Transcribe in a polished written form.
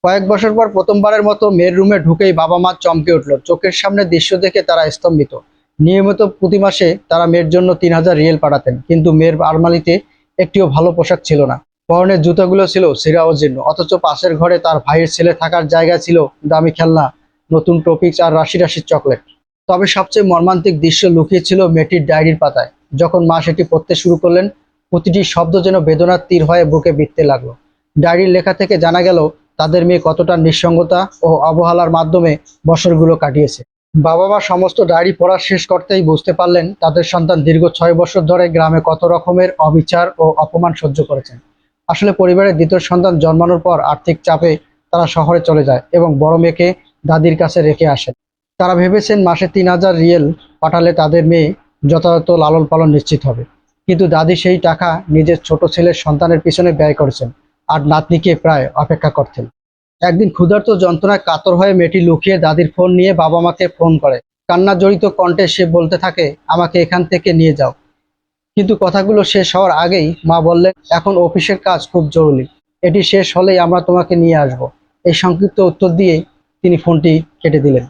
কয়েক বছর পর প্রথমবারের মতো মেয়ের রুমে ঢুকেই বাবা মা চমকে উঠল। চোখের সামনে দৃশ্য দেখে তারা স্তম্ভিত। নিয়মিত প্রতি মাসে তারা মেয়ের জন্য ৩,০০০ রিয়েল পাঠাতেন, কিন্তু মেয়ের আলমারিতে একটিও ভালো পোশাক ছিল না। পরনের জুতাগুলো ছিল ছেঁড়া ও জীর্ণ, অথচ পাশের ঘরে তার ভাইয়ের ছেলে থাকার জায়গা ছিল দামি খেলনা, নতুন টপিকস আর রাশি রাশি চকলেট। তবে সবচেয়ে মর্মান্তিক দৃশ্য লুকিয়ে ছিল মেয়েটির ডায়েরির পাতায়। যখন মা সেটি পড়তে শুরু করলেন, প্রতিটি শব্দ যেন বেদনার তীর হয়ে বুকে বিঁধতে লাগলো। ডায়েরির লেখা থেকে জানা গেল তাদের মেয়ে কতটা নিঃসঙ্গতা ও অবহেলার মাধ্যমে বছরগুলো কাটিয়েছে। বাবা মা সমস্ত ডায়েরি পড়া শেষ করতেই বুঝতে পারলেন তাদের সন্তান দীর্ঘ ৬ বছর ধরে গ্রামে কত রকমের অবিচার ও অপমান সহ্য করেছেন। আসলে পরিবারের দ্বিতীয় সন্তান জন্মানোর পর আর্থিক চাপে তারা শহরে চলে যায় এবং বড় মেয়েকে দাদির কাছে রেখে আসেন। তারা ভেবেছেন মাসে ৩,০০০ রিয়েল পাঠালে তাদের মেয়ে যথাযথ লালন পালন নিশ্চিত হবে। কিন্তু দাদি সেই টাকা নিজের ছোট ছেলের সন্তানের পিছনে ব্যয় করেছেন আর নাতনিকে প্রায় অপেক্ষা করতেন। একদিন ক্ষুধার্ত যন্ত্রণায় কাতর হয়ে মেয়েটি লুকিয়ে দাদির ফোন নিয়ে বাবা মাকে ফোন করে। কান্না জড়িত কণ্ঠে সে বলতে থাকে, আমাকে এখান থেকে নিয়ে যাও। কিন্তু কথাগুলো শেষ হওয়ার আগেই মা বললেন, এখন অফিসের কাজ খুব জরুরি, এটি শেষ হলেই আমরা তোমাকে নিয়ে আসব। এই সংক্ষিপ্ত উত্তর দিয়ে তিনি ফোনটি কেটে দিলেন।